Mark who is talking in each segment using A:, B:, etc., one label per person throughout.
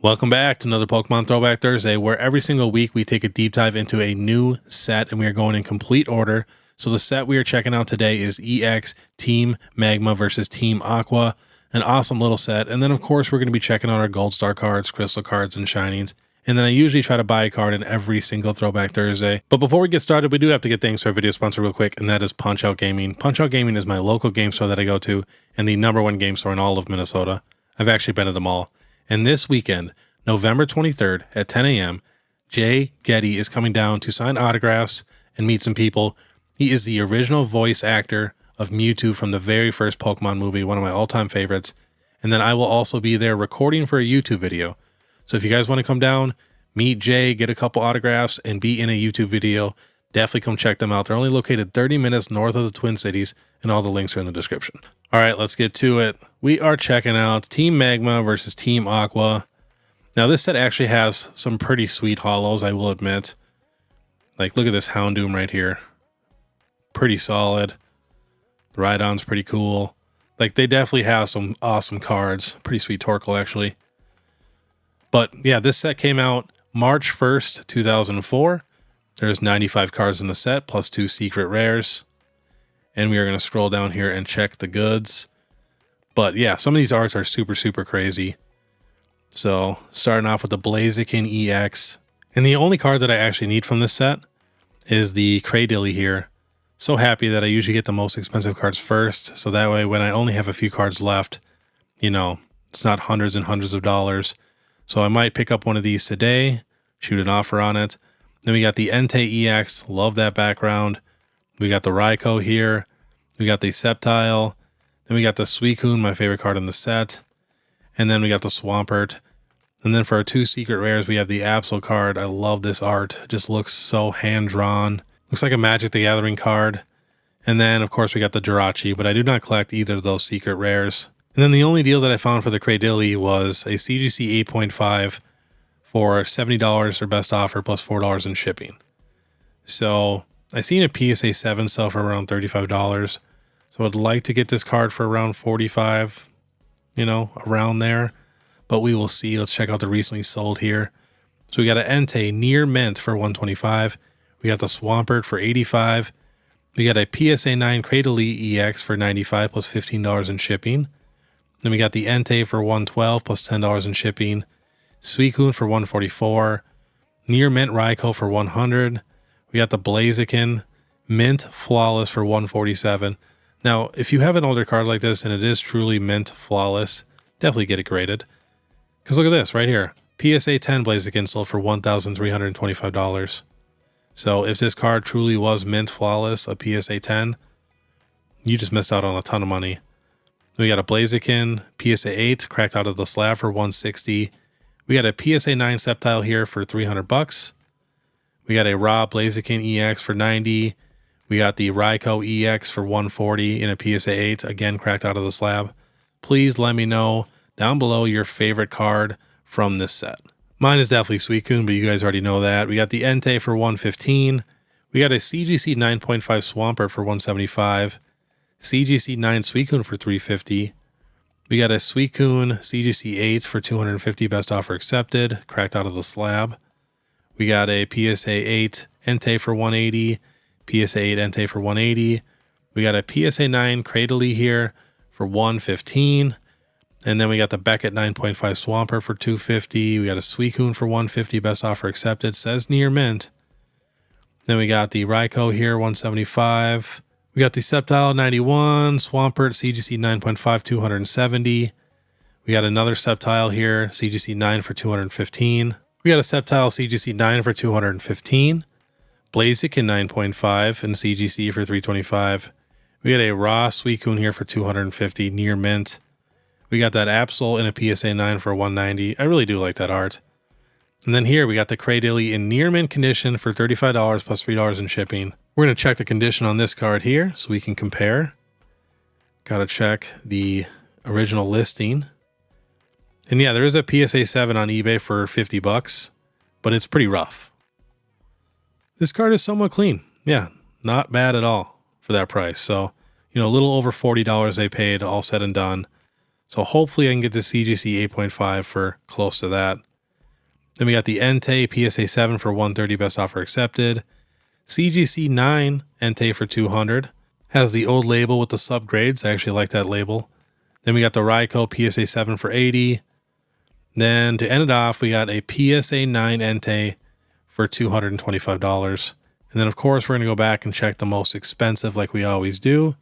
A: Welcome back to another Pokemon Throwback Thursday, where every single week we take a deep dive into a new set and we are going in complete order. So the set we are checking out today is EX Team Magma versus Team Aqua, an awesome little set. And then of course we're going to be checking out our Gold Star cards, Crystal cards, and Shinings. And then I usually try to buy a card in every single Throwback Thursday. But before we get started, we do have to get thanks to our video sponsor real quick, and that is Punch-Out Gaming. Punch-Out Gaming is my local game store that I go to and the #1 game store in all of Minnesota. I've actually been to them all. And this weekend, November 23rd at 10 a.m., Jay Getty is coming down to sign autographs and meet some people. He is the original voice actor of Mewtwo from the very first Pokemon movie, one of my all-time favorites. And then I will also be there recording for a YouTube video. So if you guys want to come down, meet Jay, get a couple autographs, and be in a YouTube video, definitely come check them out. They're only located 30 minutes north of the Twin Cities, and all the links are in the description. All right, let's get to it. We are checking out Team Magma versus Team Aqua. Now, this set actually has some pretty sweet holos, I will admit. Like, look at this Houndoom right here. Pretty solid. The Rhydon's pretty cool. Like, they definitely have some awesome cards. Pretty sweet Torkoal, actually. But, yeah, this set came out March 1st, 2004. There's 95 cards in the set, plus 2 secret rares. And we are going to scroll down here and check the goods. But, yeah, some of these arts are super, super crazy. So, starting off with the Blaziken EX. And the only card that I actually need from this set is the Cradily here. So happy that I usually get the most expensive cards first. So that way, when I only have a few cards left, you know, it's not hundreds and hundreds of dollars. So I might pick up one of these today, shoot an offer on it. Then we got the Entei EX. Love that background. We got the Raikou here. We got the Sceptile. Then we got the Suicune, my favorite card in the set. And then we got the Swampert. And then for our 2 secret rares, we have the Absol card. I love this art. It just looks so hand-drawn. Looks like a Magic the Gathering card. And then, of course, we got the Jirachi, but I do not collect either of those secret rares. And then the only deal that I found for the Cradily was a CGC 8.5 for $70 or best offer plus $4 in shipping. So I seen a PSA 7 sell for around $35. So I'd like to get this card for around $45. You know, around there, but we will see. Let's check out the recently sold here. So we got an Entei near mint for $125. We got the Swampert for $85. We got a PSA 9 Cradily EX for $95 plus $15 in shipping. Then we got the Entei for $112 plus $10 in shipping. Suicune for $144. Near mint Raikou for $100. We got the Blaziken mint flawless for $147. Now, if you have an older card like this and it is truly mint flawless, definitely get it graded. Because look at this right here. PSA 10 Blaziken sold for $1,325. So if this card truly was mint flawless, a PSA 10, you just missed out on a ton of money. We got a Blaziken PSA 8 cracked out of the slab for $160. We got a PSA 9 Sceptile here for $300. We got a raw Blaziken EX for $90. We got the Raikou EX for $140 in a PSA 8, again cracked out of the slab. Please let me know down below your favorite card from this set. Mine is definitely Suicune, but you guys already know that. We got the Entei for $115. We got a CGC 9.5 Swampert for $175. CGC 9 Suicune for $350. We got a Suicune CGC 8 for $250, best offer accepted, cracked out of the slab. We got a PSA 8 Entei for $180. PSA 8 Entei for $180. We got a PSA 9 Cradily here for $115. And then we got the Beckett 9.5 Swampert for $250. We got a Suicune for $150, best offer accepted, says near mint. Then we got the Raikou here, $175. We got the Sceptile 91, Swampert CGC 9.5, $270. We got another Sceptile here, CGC 9 for $215. We got a Sceptile CGC 9 for $215. Blaziken 9.5 and CGC for $325. We got a raw Suicune here for $250 near mint. We got that Absol in a PSA 9 for $190. I really do like that art. And then here we got the Cradily in near mint condition for $35 plus $3 in shipping. We're going to check the condition on this card here so we can compare. Got to check the original listing. And yeah, there is a PSA 7 on eBay for $50, but it's pretty rough. This card is somewhat clean. Yeah, not bad at all for that price. So, you know, a little over $40 they paid, all said and done. So hopefully I can get the CGC 8.5 for close to that. Then we got the Entei PSA 7 for 130, best offer accepted. CGC 9 Entei for 200. Has the old label with the subgrades. I actually like that label. Then we got the Ryko PSA 7 for 80. Then to end it off, we got a PSA 9 Entei for $225. And then of course, we're going to go back and check the most expensive like we always do.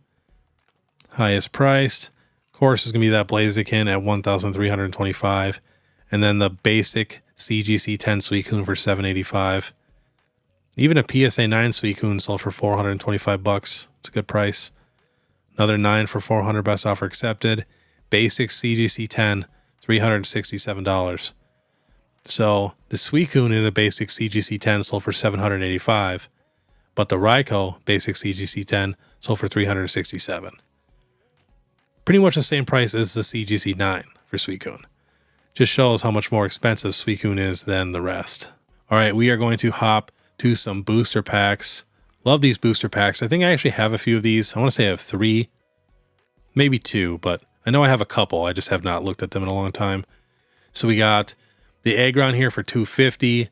A: Highest priced, of course, is going to be that Blaziken at $1,325. And then the basic CGC 10 Suicune for $785. Even a PSA 9 Suicune sold for $425. It's a good price. Another 9 for $400, best offer accepted. Basic CGC 10, $367. So the Suicune in the basic CGC 10 sold for $785, but the Ryko basic CGC 10 sold for $367. Pretty much the same price as the CGC 9 for Suicune. Just shows how much more expensive Suicune is than the rest. All right, we are going to hop to some booster packs. Love these booster packs. I think I actually have a few of these. I want to say I have 3, maybe 2, but I know I have a couple. I just have not looked at them in a long time. So we got the Aggron here for $250.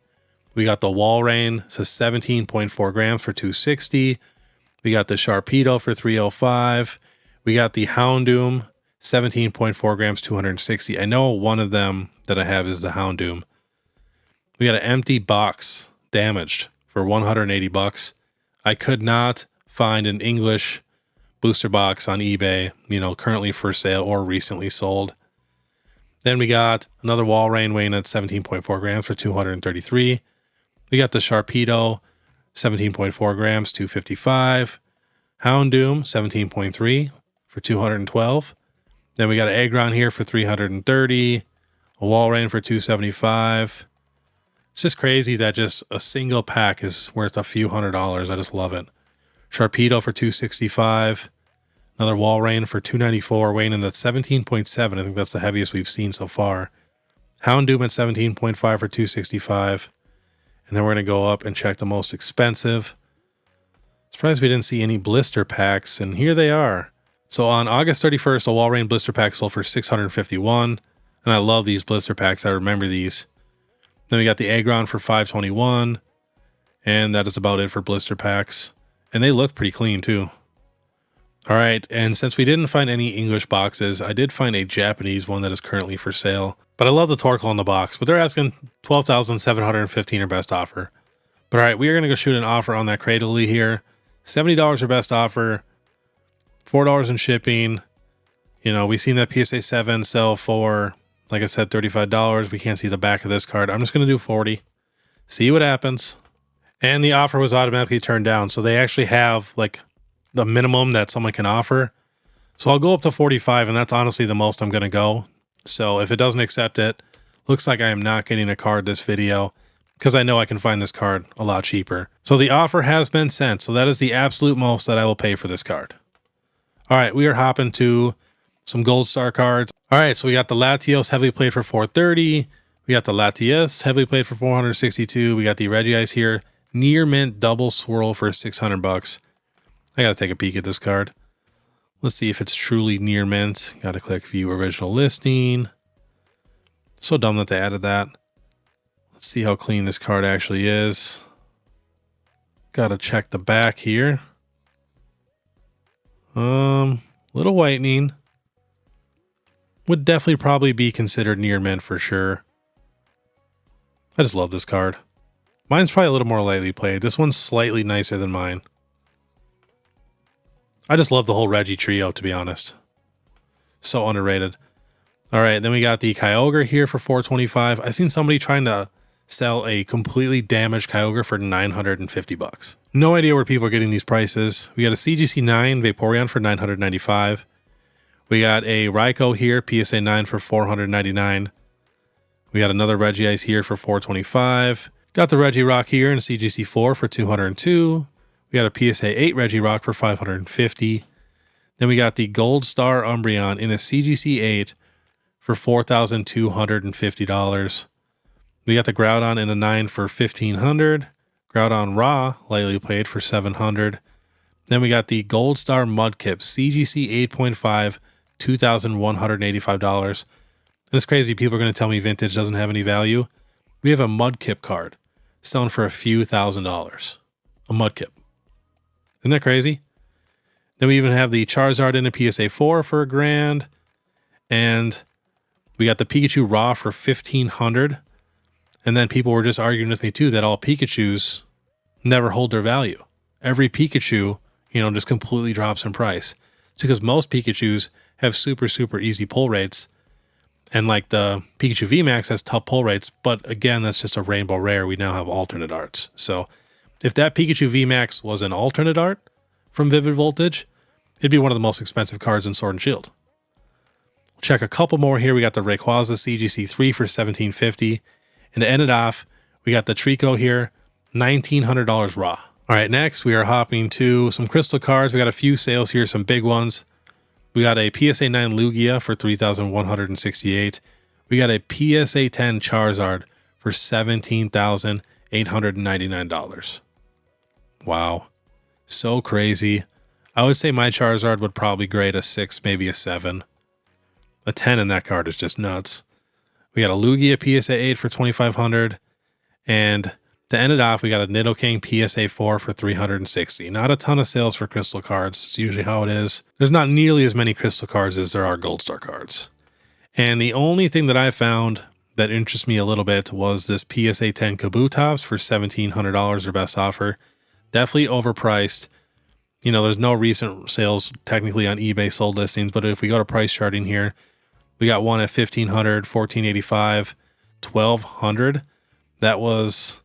A: We got the Walrein, says 17.4 grams for $260. We got the Sharpedo for $305. We got the Houndoom, 17.4 grams, $260. I know one of them that I have is the Houndoom. We got an empty box, damaged, for $180. I could not find an English booster box on eBay, currently for sale or recently sold. Then we got another Walrein weighing at 17.4 grams for $233. We got the Sharpedo, 17.4 grams, $255. Houndoom, 17.3 for $212. Then we got an Aggron here for $330. A Walrein for $275. It's just crazy that just a single pack is worth a few $100s. I just love it. Sharpedo for $265. Another Walrein for $294, weighing in at 17.7. I think that's the heaviest we've seen so far. Houndoom at 17.5 for $265. And then we're going to go up and check the most expensive. Surprised we didn't see any blister packs, and here they are. So on August 31st, a Walrein blister pack sold for $651. And I love these blister packs. I remember these. Then we got the Aggron for $521. And that is about it for blister packs. And they look pretty clean too. All right, and since we didn't find any English boxes, I did find a Japanese one that is currently for sale. But I love the Torkoal in the box, but they're asking $12,715 or best offer. But all right, we are going to go shoot an offer on that Cradily here. $70 or best offer, $4 in shipping. We've seen that PSA 7 sell for, like I said, $35. We can't see the back of this card. I'm just going to do 40. See what happens. And the offer was automatically turned down. So they actually have like the minimum that someone can offer. So I'll go up to 45, and that's honestly the most I'm going to go. So if it doesn't accept it, looks like I am not getting a card this video because I know I can find this card a lot cheaper. So the offer has been sent. So that is the absolute most that I will pay for this card. All right, we are hopping to some Gold Star cards. All right, so we got the Latios heavily played for $430. We got the Latias heavily played for $462. We got the Regice here, near mint double swirl for $600. I gotta take a peek at this card. Let's see if it's truly near mint. Gotta click view original listing. So dumb that they added that. Let's see how clean this card actually is. Gotta check the back here. Little whitening. Would definitely probably be considered near mint for sure. I just love this card. Mine's probably a little more lightly played. This one's slightly nicer than mine. I just love the whole Reggie trio, to be honest. So underrated. All right, then we got the Kyogre here for $425. I seen somebody trying to sell a completely damaged Kyogre for $950. No idea where people are getting these prices. We got a CGC 9 Vaporeon for $995. We got a Ryko here, PSA 9 for $499. We got another Regice here for $425. Got the Regirock here in CGC 4 for $202. We got a PSA 8 Regirock for $550. Then we got the Gold Star Umbreon in a CGC 8 for $4,250. We got the Groudon in a 9 for $1,500. Groudon Raw, lightly played for $700. Then we got the Gold Star Mudkip CGC 8.5, $2,185. And it's crazy, people are going to tell me vintage doesn't have any value. we have a Mudkip card selling for a few $1,000s. A Mudkip. Isn't that crazy? Then we even have the Charizard in a PSA 4 for $1,000. And we got the Pikachu Raw for $1,500. And then people were just arguing with me too that all Pikachus never hold their value. Every Pikachu, just completely drops in price. It's because most Pikachus have super, super easy pull rates. And like the Pikachu VMAX has tough pull rates, but again, that's just a rainbow rare. We now have alternate arts. So if that Pikachu VMAX was an alternate art from Vivid Voltage, it'd be one of the most expensive cards in Sword and Shield. We'll check a couple more here. We got the Rayquaza CGC3 for $1,750. And to end it off, we got the Trico here, $1,900 raw. All right, next we are hopping to some crystal cards. We got a few sales here, some big ones. We got a PSA 9 Lugia for $3,168. We got a PSA 10 Charizard for $17,899. Wow. So crazy. I would say my Charizard would probably grade a 6, maybe a 7. A 10 in that card is just nuts. We got a Lugia PSA 8 for $2,500. And to end it off, we got a Nidoking PSA 4 for $360. Not a ton of sales for crystal cards. It's usually how it is. There's not nearly as many crystal cards as there are gold star cards. And the only thing that I found that interests me a little bit was this PSA 10 Kabutops for $1,700, their best offer. Definitely overpriced. There's no recent sales technically on eBay sold listings, but if we go to price charting here, we got one at $1,500, $1,485, $1,200. That was,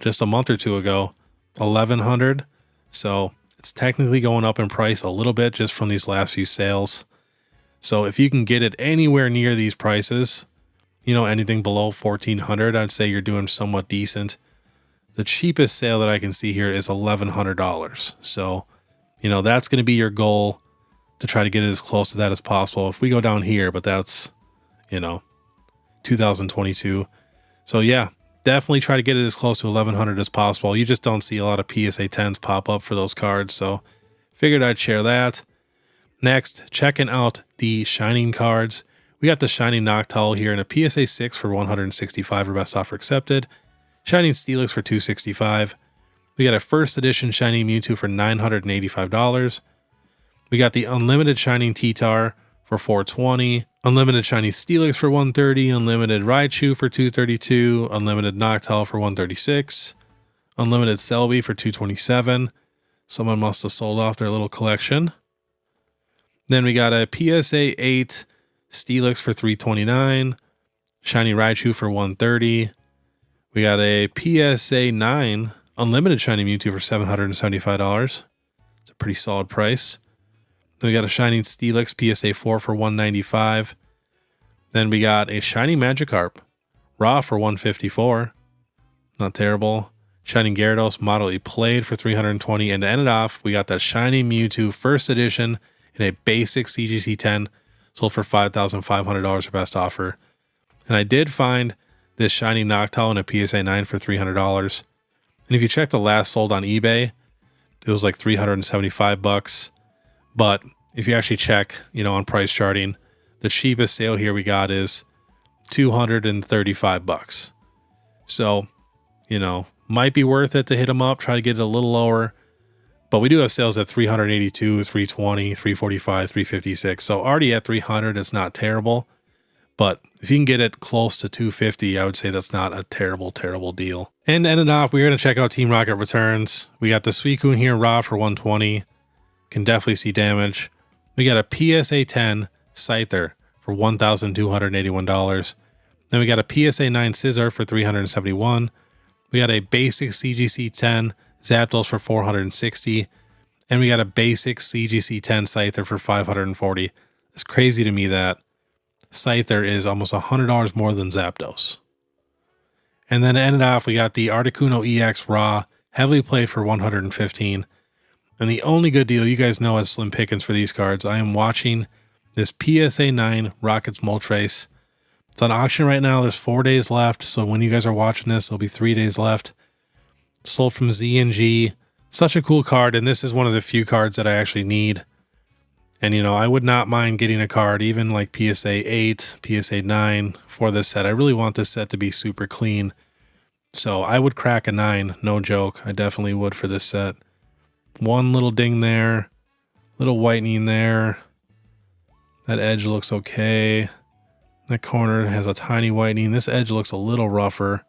A: just a month or two ago, $1,100. So it's technically going up in price a little bit just from these last few sales. So if you can get it anywhere near these prices, anything below $1,400, I'd say you're doing somewhat decent. The cheapest sale that I can see here is $1,100. So, that's going to be your goal, to try to get it as close to that as possible. If we go down here, but that's, 2022. So yeah, definitely try to get it as close to 1,100 as possible. You just don't see a lot of PSA 10s pop up for those cards. So figured I'd share that. Next, checking out the Shining cards. We got the Shining Noctowl here in a PSA 6 for $165 for best offer accepted. Shining Steelix for $265. We got a first edition Shining Mewtwo for $985. We got the Unlimited Shining T-Tar for $420. Unlimited Shiny Steelix for $130. Unlimited Raichu for $232. Unlimited Noctowl for $136. Unlimited Celebi for $227. Someone must have sold off their little collection. Then we got a PSA 8 Steelix for $329. Shiny Raichu for $130. We got a PSA 9 Unlimited Shiny Mewtwo for $775. It's a pretty solid price. Then we got a Shining Steelix PSA 4 for $195. Then we got a Shiny Magikarp Raw for $154. Not terrible. Shining Gyarados Model E Played for $320. And to end it off, we got that Shiny Mewtwo First Edition in a basic CGC 10. Sold for $5,500 for best offer. And I did find this Shiny Noctowl in a PSA 9 for $300. And if you check the last sold on eBay, it was like $375. But if you actually check, on price charting, the cheapest sale here we got is $235. So, might be worth it to hit them up, try to get it a little lower. But we do have sales at $382, $320, $345, $356. So already at $300, it's not terrible. But if you can get it close to $250, I would say that's not a terrible, terrible deal. And to end it off, we're going to check out Team Rocket returns. We got the Suicune here, raw for $120. Can definitely see damage. We got a PSA 10 Scyther for $1,281. Then we got a PSA 9 Scizor for $371. We got a basic CGC 10 Zapdos for $460. And we got a basic CGC 10 Scyther for $540. It's crazy to me that Scyther is almost $100 more than Zapdos. And then to end it off, we got the Articuno EX Raw, heavily played for $115. And the only good deal, you guys know as slim pickings for these cards, I am watching this PSA 9 Rockets Moltres. It's on auction right now. There's 4 days left. So when you guys are watching this, there'll be 3 days left. Sold from Z&G. Such a cool card. And this is one of the few cards that I actually need. And, you know, I would not mind getting a card, even like PSA 8, PSA 9 for this set. I really want this set to be super clean. So I would crack a 9, no joke. I definitely would for this set. One little ding there, little whitening there. That edge looks okay. That corner has a tiny whitening. This edge looks a little rougher.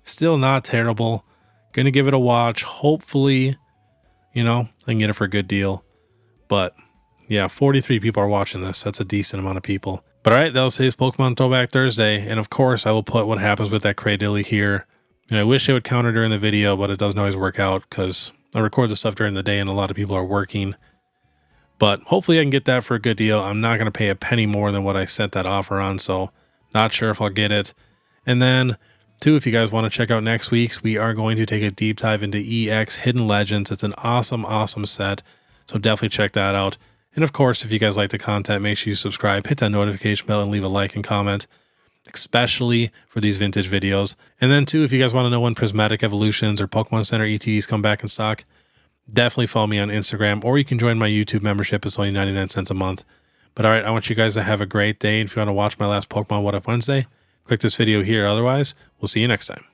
A: Still not terrible. Gonna give it a watch. Hopefully, you know, I can get it for a good deal. But yeah, 43 people are watching this. That's a decent amount of people. But all right, that'll say it's Pokemon Throwback Thursday. And of course, I will put what happens with that Cradilly here. And I wish it would counter during the video, but it doesn't always work out because I record the stuff during the day and a lot of people are working. But hopefully I can get that for a good deal. I'm not going to pay a penny more than what I sent that offer on, so not sure if I'll get it. And then, too, if you guys want to check out next week's, we are going to take a deep dive into EX Hidden Legends. It's an awesome, awesome set, so definitely check that out. And of course, if you guys like the content, make sure you subscribe, hit that notification bell, and leave a like and comment, especially for these vintage videos. And then, too, if you guys want to know when Prismatic Evolutions or Pokemon Center ETDs come back in stock, definitely follow me on Instagram, or you can join my YouTube membership. It's only 99 cents a month. But all right, I want you guys to have a great day. And if you want to watch my last Pokemon What If Wednesday, click this video here. Otherwise, we'll see you next time.